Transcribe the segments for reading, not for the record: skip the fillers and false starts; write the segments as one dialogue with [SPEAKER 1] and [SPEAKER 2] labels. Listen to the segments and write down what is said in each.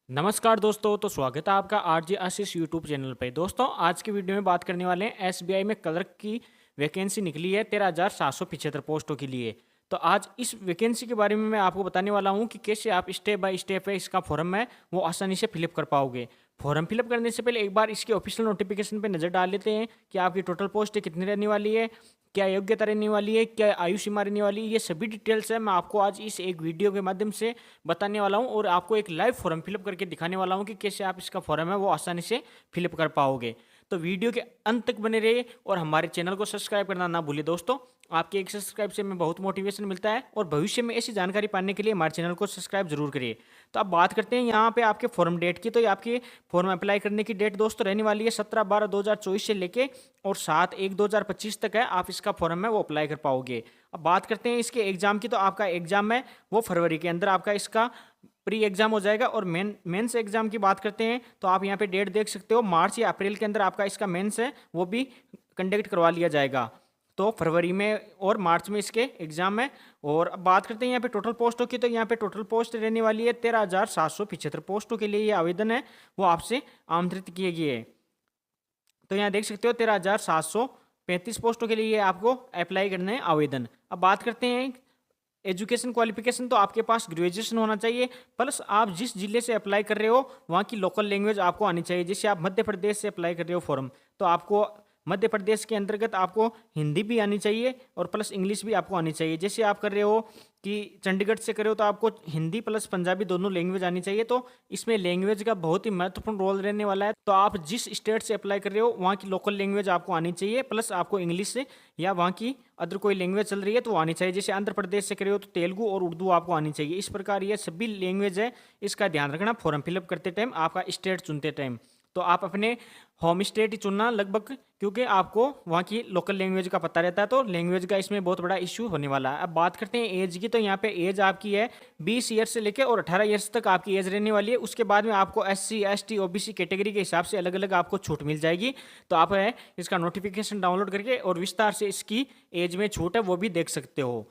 [SPEAKER 1] नमस्कार दोस्तों, तो स्वागत है आपका आरजे आशीष यूट्यूब चैनल पे। दोस्तों, आज की वीडियो में बात करने वाले हैं एसबीआई में क्लर्क की वैकेंसी निकली है 13,775 पोस्टों के लिए। तो आज इस वैकेंसी के बारे में मैं आपको बताने वाला हूं कि कैसे आप स्टेप बाय स्टेप है इसका फॉर्म है वो आसानी से फिलअप कर पाओगे। फॉर्म फिलअप करने से पहले एक बार इसके ऑफिशियल नोटिफिकेशन पे नज़र डाल लेते हैं कि आपकी टोटल पोस्ट कितनी रहने वाली है, क्या योग्यता रहने वाली है, क्या आयु सीमा रहने वाली है। ये सभी डिटेल्स है मैं आपको आज इस एक वीडियो के माध्यम से बताने वाला हूं और आपको एक लाइव फॉर्म फिलअप करके दिखाने वाला हूं कि कैसे आप इसका फॉर्म है वो आसानी से फिलअप कर पाओगे। तो वीडियो के अंत तक बने रहिए और हमारे चैनल को सब्सक्राइब करना ना भूलिए। दोस्तों, आपके एक सब्सक्राइब से हमें बहुत मोटिवेशन मिलता है और भविष्य में ऐसी जानकारी पाने के लिए हमारे चैनल को सब्सक्राइब जरूर करिए। तो अब बात करते हैं यहाँ पे आपके फॉर्म डेट की। तो ये आपके फॉर्म अप्लाई करने की डेट दोस्तों रहने वाली है 17/12/2024 से लेके और 7/1/2025 तक है आप इसका फॉर्म है वो अप्लाई कर पाओगे। अब बात करते हैं इसके एग्जाम की। तो आपका एग्जाम है वो फरवरी के अंदर आपका इसका प्री एग्जाम हो जाएगा। और मेंस एग्जाम की बात करते हैं तो आप यहाँ पे डेट देख सकते हो, मार्च या अप्रैल के अंदर आपका इसका मेंस है वो भी कंडक्ट करवा लिया जाएगा। तो फरवरी में और मार्च में इसके एग्जाम है। और अब बात करते हैं यहाँ पे टोटल पोस्टों की। तो यहाँ पे टोटल पोस्ट रहने वाली है 13,775 पोस्टों के लिए ये आवेदन है वो आपसे आमंत्रित किए गए हैं। तो यहाँ देख सकते हो 13,735 पोस्टों के लिए ये आपको अप्लाई करना है आवेदन। अब बात करते हैं एजुकेशन क्वालिफिकेशन। तो आपके पास ग्रेजुएशन होना चाहिए, प्लस आप जिस जिले से अप्लाई कर रहे हो वहाँ की लोकल लैंग्वेज आपको आनी चाहिए। जैसे आप मध्य प्रदेश से अप्लाई कर रहे हो फॉर्म, तो आपको मध्य प्रदेश के अंतर्गत आपको हिंदी भी आनी चाहिए और प्लस इंग्लिश भी आपको आनी चाहिए। जैसे आप कर रहे हो कि चंडीगढ़ से कर रहे हो तो आपको हिंदी प्लस पंजाबी दोनों लैंग्वेज आनी चाहिए। तो इसमें लैंग्वेज का बहुत ही महत्वपूर्ण रोल रहने वाला है। तो आप जिस स्टेट से अप्लाई कर रहे हो वहाँ की लोकल लैंग्वेज आपको आनी चाहिए, प्लस आपको इंग्लिश से या वहाँ की अदर कोई लैंग्वेज चल रही है तो वो आनी चाहिए। जैसे आंध्र प्रदेश से कर रहे हो तो तेलुगु और उर्दू आपको आनी चाहिए। इस प्रकार ये सभी लैंग्वेज है, इसका ध्यान रखना फॉर्म फिलअप करते टाइम, आपका स्टेट चुनते टाइम। तो आप अपने होम स्टेट ही चुनना लगभग, क्योंकि आपको वहाँ की लोकल लैंग्वेज का पता रहता है। तो लैंग्वेज का इसमें बहुत बड़ा इश्यू होने वाला है। अब बात करते हैं एज की। तो यहाँ पे एज आपकी है 20 ईयर्स से लेकर और 18 ईयर्स तक आपकी एज रहने वाली है। उसके बाद में आपको SC ST OBC कैटेगरी के हिसाब से अलग अलग आपको छूट मिल जाएगी। तो आप है इसका नोटिफिकेशन डाउनलोड करके और विस्तार से इसकी एज में छूट है वो भी देख सकते हो।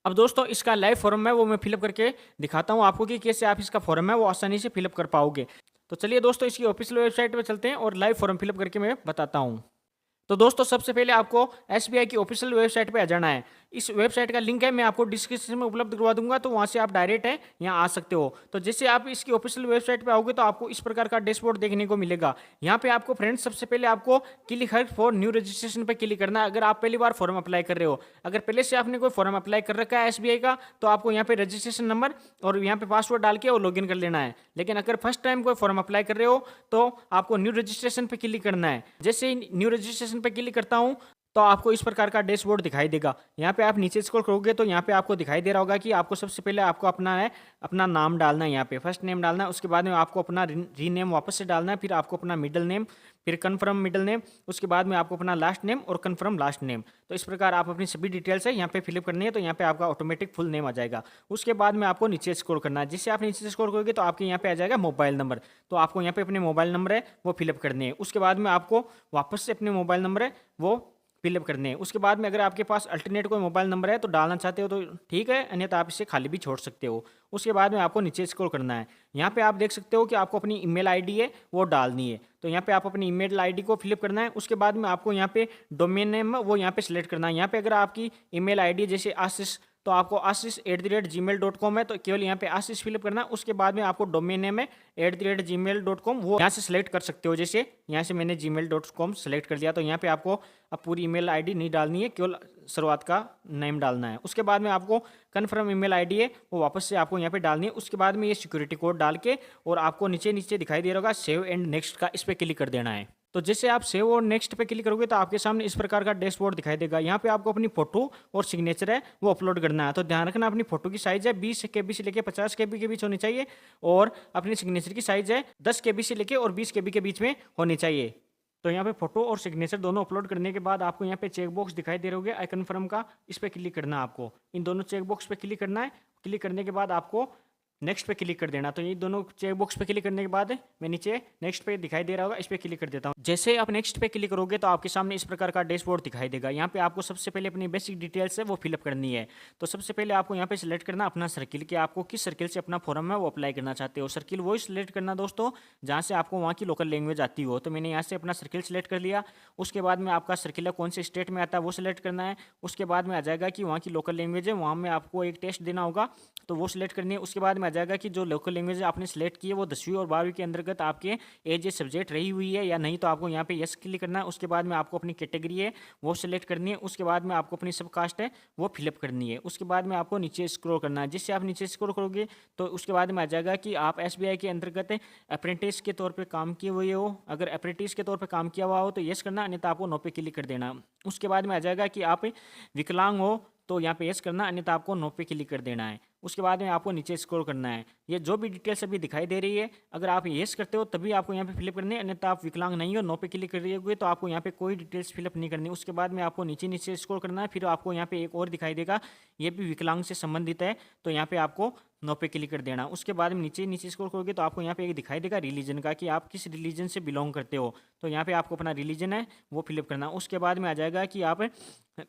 [SPEAKER 1] अब दोस्तों, इसका लाइव फॉर्म है वो मैं फिलअप करके दिखाता हूँ आपको कि कैसे आप इसका फॉर्म है वो आसानी से फिलअप कर पाओगे। तो चलिए दोस्तों, इसकी ऑफिशियल वेबसाइट पे चलते हैं और लाइव फॉर्म फिलअप करके मैं बताता हूँ। तो दोस्तों, सबसे पहले आपको SBI की ऑफिशियल वेबसाइट पे आ जाना है। इस वेबसाइट का लिंक है मैं आपको डिस्क्रिप्शन में उपलब्ध करवा दूंगा, तो वहां से आप डायरेक्ट है यहाँ आ सकते हो। तो जैसे आप इसकी ऑफिशियल वेबसाइट पे आओगे तो आपको इस प्रकार का डैशबोर्ड देखने को मिलेगा। यहाँ पे आपको फ्रेंड्स सबसे पहले आपको क्लिक है फॉर न्यू रजिस्ट्रेशन पे क्लिक करना है। अगर आप पहली बार फॉर्म अप्लाई कर रहे हो, अगर पहले से आपने कोई फॉर्म अप्लाई कर रखा है SBI का, तो आपको यहाँ पे रजिस्ट्रेशन नंबर और यहाँ पे पासवर्ड डाल के और लॉगिन कर लेना है। लेकिन अगर फर्स्ट टाइम कोई फॉर्म अप्लाई कर रहे हो तो आपको न्यू रजिस्ट्रेशन पे क्लिक करना है। जैसे ही न्यू रजिस्ट्रेशन पे क्लिक करता हूँ तो आपको इस प्रकार का डैशबोर्ड दिखाई देगा। यहाँ पे आप नीचे स्क्रॉल करोगे तो यहाँ पे आपको दिखाई दे रहा होगा कि आपको सबसे पहले आपको अपना नाम डालना है। यहाँ पे फर्स्ट नेम डालना है, उसके बाद में आपको अपना रीनेम वापस से डालना है, फिर आपको अपना मिडिल नेम, फिर कन्फर्म मिडिल नेम, उसके बाद में आपको अपना लास्ट नेम और कन्फर्म लास्ट नेम। तो इस प्रकार आप अपनी सभी डिटेल्स है यहाँ पे फिलअप करनी है। तो यहाँ पे आपका ऑटोमेटिक फुल नेम आ जाएगा। उसके बाद में आपको नीचे स्क्रॉल करना है। जिससे आप नीचे स्क्रॉल करोगे तो आपके यहाँ पे आ जाएगा मोबाइल नंबर। तो आपको यहाँ पे अपने मोबाइल नंबर है वो फिलअप करने हैं। उसके बाद में आपको वापस से अपने मोबाइल नंबर है वो फिलअप करने हैं। उसके बाद में अगर आपके पास अल्टरनेट कोई मोबाइल नंबर है तो डालना चाहते हो तो ठीक है, अन्यथा आप इसे खाली भी छोड़ सकते हो। उसके बाद में आपको नीचे स्क्रॉल करना है। यहाँ पे आप देख सकते हो कि आपको अपनी ईमेल आईडी है वो डालनी है। तो यहाँ पे आप अपनी ईमेल आईडी को फिलअप करना है। उसके बाद में आपको यहाँ पे डोमेन नेम वो यहाँ पे सिलेक्ट करना है। यहाँ पे अगर आपकी ईमेल आईडी जैसे आशीष, तो आपको आशीष@gmail.com है, तो केवल यहाँ पे आशीष फिलअप करना है। उसके बाद में आपको डोमेन नेम है @gmail.com वो यहाँ से सिलेक्ट कर सकते हो। जैसे यहाँ से मैंने gmail.com सेलेक्ट कर लिया, तो यहाँ पे आपको अब पूरी ईमेल आईडी नहीं डालनी है, केवल शुरुआत का नेम डालना है। उसके बाद में आपको कन्फर्म ईमेल आईडी है वो वापस से आपको यहाँ पे डालनी है। उसके बाद में ये सिक्योरिटी कोड डाल के और आपको नीचे नीचे दिखाई दे रहा होगा सेव एंड नेक्स्ट का, इस पर क्लिक कर देना है। तो जैसे आप सेव और नेक्स्ट पे क्लिक करोगे तो आपके सामने इस प्रकार का डैशबोर्ड दिखाई देगा। यहाँ पे आपको अपनी फोटो और सिग्नेचर है वो अपलोड करना है। तो ध्यान रखना अपनी फोटो की साइज है 20 KB से लेकर 50 KB के बीच होनी चाहिए और अपनी सिग्नेचर की साइज है 10 KB से लेकर और 20 KB के बीच में होनी चाहिए। तो यहाँ पे फोटो और सिग्नेचर दोनों अपलोड करने के बाद आपको यहाँ पे चेक बॉक्स दिखाई दे रहोगे आई कन्फर्म का, इस पर क्लिक करना है। आपको इन दोनों चेक बॉक्स पे क्लिक करना है। क्लिक करने के बाद आपको नेक्स्ट पे क्लिक कर देना। तो ये दोनों चेक बॉक्स पे क्लिक करने के बाद मैं नीचे नेक्स्ट पे दिखाई दे रहा होगा, इस पे क्लिक कर देता हूँ। जैसे आप नेक्स्ट पे क्लिक करोगे तो आपके सामने इस प्रकार का डैशबोर्ड दिखाई देगा। यहाँ पे आपको सबसे पहले अपनी बेसिक डिटेल्स है वो फिलअप करनी है। तो सबसे पहले आपको यहाँ पे सिलेक्ट करना अपना सर्किल, कि आपको किस सर्किल से अपना फॉर्म है वो अप्लाई करना चाहते हो। सर्किल वही सिलेक्ट करना दोस्तों जहाँ से आपको वहाँ की लोकल लैंग्वेज आती हो। तो मैंने यहाँ से अपना सर्किल सेलेक्ट कर लिया। उसके बाद में आपका सर्किल है कौन से स्टेट में आता है वो सिलेक्ट करना है। उसके बाद में आ जाएगा कि वहाँ की लोकल लैंग्वेज है, वहाँ में आपको एक टेस्ट देना होगा तो वो सिलेक्ट करनी है। उसके बाद में आ जाएगा कि जो लोकल लैंग्वेज आपने सेलेक्ट की है वो 10वीं और 12वीं के अंतर्गत आपके एज ए सब्जेक्ट रही हुई है या नहीं, तो आपको यहाँ पे यस क्लिक करना है। उसके बाद में आपको अपनी कैटेगरी है वो सिलेक्ट करनी है। उसके बाद में आपको अपनी सब कास्ट है वो फिलअप करनी है। उसके बाद में आपको नीचे स्क्रॉल करना है। जिससे आप नीचे स्क्रॉल करोगे तो उसके बाद में आ जाएगा कि आप एसबीआई के अंतर्गत अप्रेंटिस के तौर पर काम किए हुए हो। अगर अप्रेंटिस के तौर पर काम किया हुआ हो तो यस करना, अन्यथा आपको नो पे क्लिक कर देना। उसके बाद में आ जाएगा कि आप विकलांग हो तो यहाँ पे यस करना, अन्यथा आपको नो पे क्लिक कर देना है। उसके बाद में आपको नीचे स्क्रॉल करना है। ये जो भी डिटेल्स अभी दिखाई दे रही है, अगर आप येस करते हो तभी आपको यहाँ पे फिलअप करनी है, अन्यथा आप विकलांग नहीं हो नो पे क्लिक कर रही होगी तो आपको यहाँ पे कोई डिटेल्स फिलअप नहीं करनी। उसके बाद में आपको नीचे नीचे स्क्रॉल करना है। फिर आपको यहाँ पे एक और दिखाई देगा, ये भी विकलांग से संबंधित है, तो यहाँ पे आपको नो पे क्लिक कर देना। उसके बाद में नीचे नीचे स्क्रॉल करोगे तो आपको यहाँ पे एक दिखाई देगा रिलीजन का, कि आप किस रिलीजन से बिलोंग करते हो। तो यहाँ पे आपको अपना रिलीजन है वो फिलअप करना। उसके बाद में आ जाएगा कि आप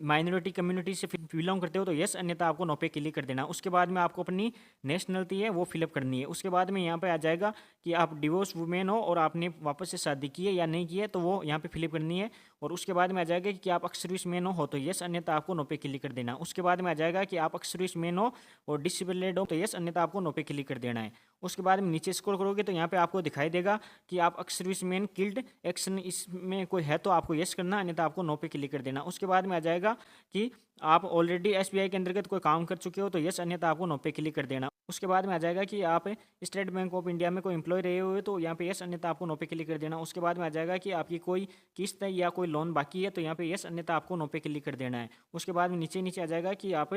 [SPEAKER 1] माइनॉरिटी कम्युनिटी से बिलोंग करते हो तो यस, अन्यथा आपको नो पे क्लिक कर देना। उसके बाद में आपको अपनी नेशनलिटी है वो फिलअप करनी है। उसके बाद में यहाँ पे आ जाएगा कि आप डिवोर्स वुमेन हो और आपने वापस से शादी की है या नहीं की है, तो वो यहाँ पे फिलअप करनी है। और उसके बाद में आ जाएगा कि आप एक्स सर्विसमैन हो तो यस, अन्यथा आपको नो पे क्लिक कर देना। उसके बाद में आ जाएगा कि आप एक्स सर्विसमैन हो और डिसेबल्ड हो तो यस, अन्यथा आपको नो पे क्लिक कर देना है। उसके बाद में नीचे स्क्रॉल करोगे तो यहाँ पे आपको दिखाई देगा कि आप एक्स सर्विसमैन किल्ड एक्शन इसमें कोई है तो आपको यस करना, अन्यथा आपको नो पे क्लिक कर देना। उसके बाद में आ जाएगा कि आप ऑलरेडी एसबीआई के अंतर्गत कोई काम कर चुके हो तो यस, अन्यथा आपको नो पे क्लिक कर देना। उसके बाद में आ जाएगा कि आप स्टेट बैंक ऑफ इंडिया में कोई एम्प्लॉय रहे हुए तो यहाँ पे यस, अन्यथा आपको नो पे क्लिक कर देना। उसके बाद में आ जाएगा कि आपकी कोई किस्त है या कोई लोन बाकी है तो यहाँ पे यस, अन्यथा आपको नो पे क्लिक कर देना है। उसके बाद में नीचे नीचे आ जाएगा कि आप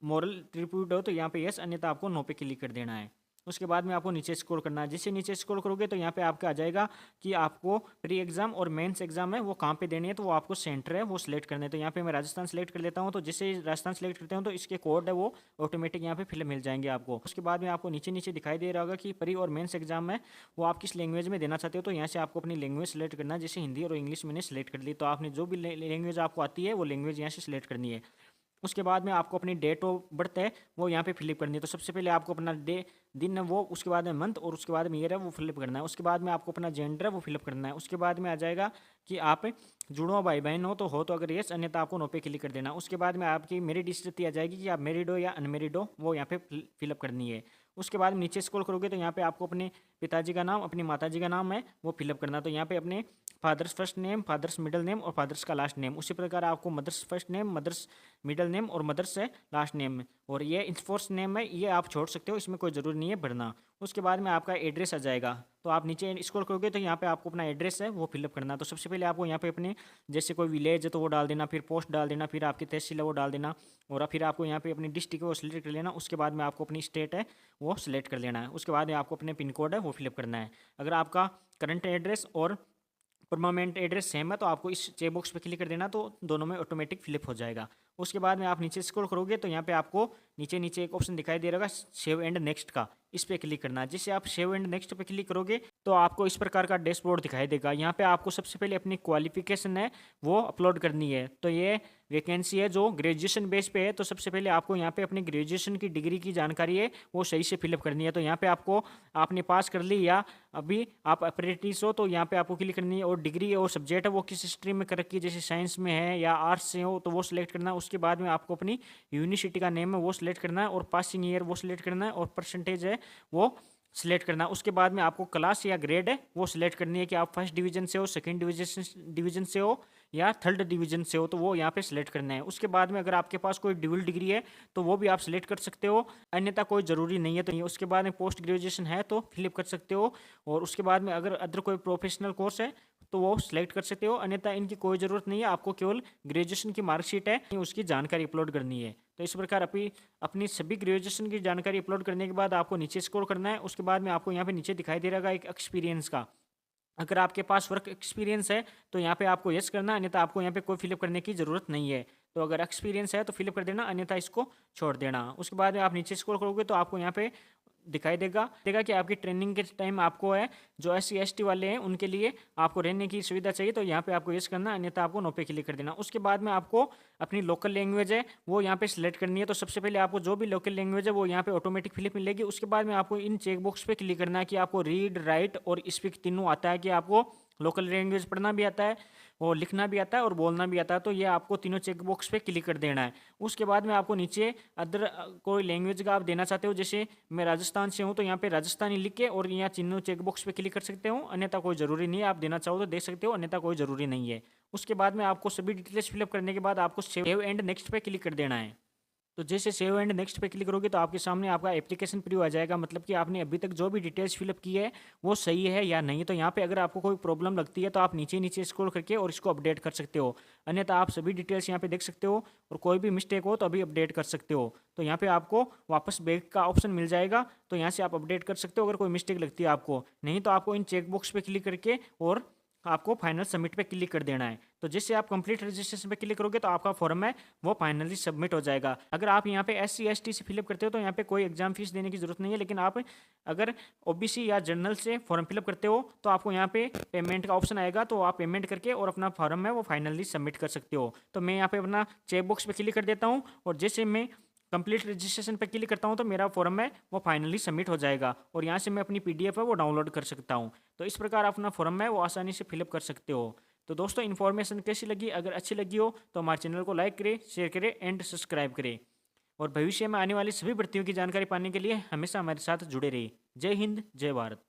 [SPEAKER 1] मॉरल ट्रिब्यूट हो तो यहाँ पे यस, अन्यथा आपको नो पे क्लिक कर देना है। उसके बाद में आपको नीचे स्क्रॉल करना है। जिससे नीचे स्क्रॉल करोगे तो यहाँ पे आपका आ जाएगा कि आपको प्री एग्जाम और मेंस एग्जाम है वो कहाँ पे देनी है, तो वो आपको सेंटर है वो सिलेक्ट करना है। तो यहाँ पे मैं राजस्थान सेलेक्ट कर लेता हूँ। तो जिससे राजस्थान सेलेक्ट करते हो तो इसके कोड है वो ऑटोमेटिक यहाँ पे फिल मिल जाएंगे आपको। उसके बाद में आपको नीचे नीचे दिखाई दे रहा होगा कि प्री और मेंस एग्जाम है वो आप किस लैंग्वेज में देना चाहते हो। तो यहाँ से आपको अपनी लैंग्वेज सेलेक्ट करना है। जैसे हिंदी और इंग्लिश मैंने सेलेक्ट कर ली, तो आपने जो भी लैंग्वेज आपको आती है वो लैंग्वेज यहाँ से सिलेक्ट करनी है। उसके बाद में आपको अपनी डेट ऑफ बर्थ है वो यहाँ पे फिलिप करनी है। तो सबसे पहले आपको अपना दिन है वो, उसके बाद में मंथ और उसके बाद में ईयर है वो फिलिप करना है। उसके बाद में आपको अपना जेंडर है वो फिलिप करना है। उसके बाद में आ जाएगा कि आप जुड़वा भाई बहन हो तो अगर यस, अन्यथा आपको नो पे क्लिक कर देना। उसके बाद में आपकी मेरिड स्थिति आ जाएगी कि आप मैरिड हो या अनमेरिड हो, वो यहाँ पे फिलअप करनी है। उसके बाद नीचे स्क्रॉल करोगे तो यहाँ पे आपको अपने पिताजी का नाम, अपनी माताजी का नाम है वो फिलअप करना। तो यहाँ पे अपने father's first name, father's middle name और फादर्स का लास्ट नेम, उसी प्रकार आपको mother's first name, mother's middle name और मदर्स है लास्ट नेम। और ये इंफोर्स नेम है, ये आप छोड़ सकते हो, इसमें कोई ज़रूरी नहीं है भरना। उसके बाद में आपका एड्रेस आ जाएगा। तो आप नीचे स्क्रॉल करोगे तो यहाँ पे आपको अपना एड्रेस है वो फिलअप करना। तो सबसे पहले आपको यहाँ पे अपने जैसे कोई विलेज है तो वो डाल देना, फिर पोस्ट डाल देना, फिर आपकी तहसील है वो डाल देना, और फिर आपको यहाँ पे अपनी डिस्ट्रिक्ट है वो सिलेक्ट कर लेना। उसके बाद में आपको अपनी स्टेट है वो सिलेक्ट कर लेना है। उसके बाद में आपको अपने पिन कोड है वो फिलअप करना है। अगर आपका करंट एड्रेस और परमानेंट एड्रेस सेम है तो आपको इस चेक बॉक्स पे क्लिक कर देना, तो दोनों में ऑटोमेटिक फिलिप हो जाएगा। उसके बाद में आप नीचे स्क्रॉल करोगे तो यहाँ पे आपको नीचे नीचे एक ऑप्शन दिखाई दे रहा होगा सेव एंड नेक्स्ट का, इस पे क्लिक करना है। जिससे आप सेव एंड नेक्स्ट पे क्लिक करोगे तो आपको इस प्रकार का डैशबोर्ड दिखाई देगा। यहाँ पे आपको सबसे पहले अपनी क्वालिफिकेशन है वो अपलोड करनी है। तो ये वैकेंसी है जो ग्रेजुएशन बेस पे है, तो सबसे पहले आपको यहाँ पे अपनी ग्रेजुएशन की डिग्री की जानकारी है वो सही से फिलअप करनी है। तो यहाँ पे आपको आपने पास कर ली या अभी आप अप्रेंटिस हो तो यहाँ पे आपको क्लिक करनी है। और डिग्री और सब्जेक्ट है वो किस स्ट्रीम में कर रखी है, जैसे साइंस में है या आर्ट्स से हो तो वो सिलेक्ट करना है। उसके बाद में आपको अपनी यूनिवर्सिटी का नेम है वो सिलेक्ट करना है, और पासिंग ईयर वो सिलेक्ट करना है, और परसेंटेज है वो सिलेक्ट करना। उसके बाद में आपको क्लास या ग्रेड है वो सिलेक्ट करनी है कि आप फर्स्ट डिवीजन से हो, सेकंड डिवीजन से हो या थर्ड डिवीजन से हो, तो वो यहाँ पे सिलेक्ट करना है। उसके बाद में अगर आपके पास कोई ड्यूल डिग्री है तो वो भी आप सिलेक्ट कर सकते हो, अन्यथा कोई ज़रूरी नहीं है। तो उसके बाद में पोस्ट ग्रेजुएशन है तो फिलिप कर सकते हो, और उसके बाद में अगर अदर कोई प्रोफेशनल कोर्स है तो वो सिलेक्ट कर सकते हो, अन्यथा इनकी कोई ज़रूरत नहीं है। आपको केवल ग्रेजुएशन की मार्कशीट है उसकी जानकारी अपलोड करनी है। तो इस प्रकार अपनी सभी ग्रेजुएशन की जानकारी अपलोड करने के बाद आपको नीचे स्क्रॉल करना है। उसके बाद में आपको यहाँ पे नीचे दिखाई दे रहेगा एक एक्सपीरियंस का, अगर आपके पास वर्क एक्सपीरियंस है तो यहाँ पे आपको यस करना, अन्यथा आपको यहाँ पे कोई फिलअप करने की ज़रूरत नहीं है। तो अगर एक्सपीरियंस है तो फिलअप कर देना, अन्यथा इसको छोड़ देना। उसके बाद में आप नीचे स्क्रॉल करोगे तो आपको यहाँ पे दिखाई देगा कि आपकी ट्रेनिंग के टाइम आपको है जो SC ST वाले हैं उनके लिए आपको रहने की सुविधा चाहिए, तो यहाँ पे आपको यस करना, अन्यथा आपको नो पे क्लिक कर देना। उसके बाद में आपको अपनी लोकल लैंग्वेज है वो यहाँ पे सिलेक्ट करनी है। तो सबसे पहले आपको जो भी लोकल लैंग्वेज है वो यहाँ पे ऑटोमेटिक फिलिप मिलेगी। उसके बाद में आपको इन चेक बॉक्स पे क्लिक करना है कि आपको रीड, राइट और स्पीक तीनों आता है, कि आपको लोकल लैंग्वेज पढ़ना भी आता है और लिखना भी आता है और बोलना भी आता है। तो ये आपको तीनों चेक बॉक्स पे क्लिक कर देना है। उसके बाद में आपको नीचे अदर कोई लैंग्वेज का आप देना चाहते हो, जैसे मैं राजस्थान से हूँ तो यहाँ पे राजस्थानी लिख के और यहाँ तीनों चेक बॉक्स पे क्लिक कर सकते हो, अन्यथा कोई ज़रूरी नहीं है। आप देना चाहो तो दे सकते हो, अन्यथा कोई ज़रूरी नहीं है। उसके बाद में आपको सभी डिटेल्स फिलअप करने के बाद आपको सेव एंड नेक्स्ट पे क्लिक कर देना है। तो जैसे सेव एंड नेक्स्ट पे क्लिक करोगे तो आपके सामने आपका एप्लीकेशन प्रीव्यू आ जाएगा, मतलब कि आपने अभी तक जो भी डिटेल्स फिलअप की है वो सही है या नहीं। तो यहाँ पे अगर आपको कोई प्रॉब्लम लगती है तो आप नीचे नीचे स्क्रॉल करके और इसको अपडेट कर सकते हो, अन्यथा आप सभी डिटेल्स यहाँ पे देख सकते हो और कोई भी मिस्टेक हो तो अभी अपडेट कर सकते हो। तो यहाँ पे आपको वापस बैक का ऑप्शन मिल जाएगा, तो यहाँ से आप अपडेट कर सकते हो अगर कोई मिस्टेक लगती है आपको। नहीं तो आपको इन चेक बॉक्स पे क्लिक करके और आपको फाइनल सबमिट पे क्लिक कर देना है। तो जिससे आप कंप्लीट रजिस्ट्रेशन पे क्लिक करोगे तो आपका फॉर्म है वो फाइनली सबमिट हो जाएगा। अगर आप यहाँ पे SC ST से फिलअप करते हो तो यहाँ पे कोई एग्जाम फीस देने की जरूरत नहीं है, लेकिन आप अगर OBC या जनरल से फॉर्म फिलअप करते हो तो आपको यहाँ पे पेमेंट का ऑप्शन आएगा, तो आप पेमेंट करके और अपना फॉर्म है वो फाइनली सबमिट कर सकते हो। तो मैं यहाँ पे अपना चेक बॉक्स पे क्लिक कर देता हूँ और जैसे मैं कंप्लीट रजिस्ट्रेशन पे क्लिक करता हूँ तो मेरा फॉर्म है वो फाइनली सबमिट हो जाएगा और यहाँ से मैं अपनी PDF है वो डाउनलोड कर सकता हूँ। तो इस प्रकार अपना फॉर्म है वो आसानी से फिलअप कर सकते हो। तो दोस्तों इन्फॉर्मेशन कैसी लगी? अगर अच्छी लगी हो तो हमारे चैनल को लाइक करें, शेयर करें एंड सब्सक्राइब करें और भविष्य में आने वाली सभी भर्तियों की जानकारी पाने के लिए हमेशा हमारे साथ जुड़े रहिए। जय हिंद, जय भारत।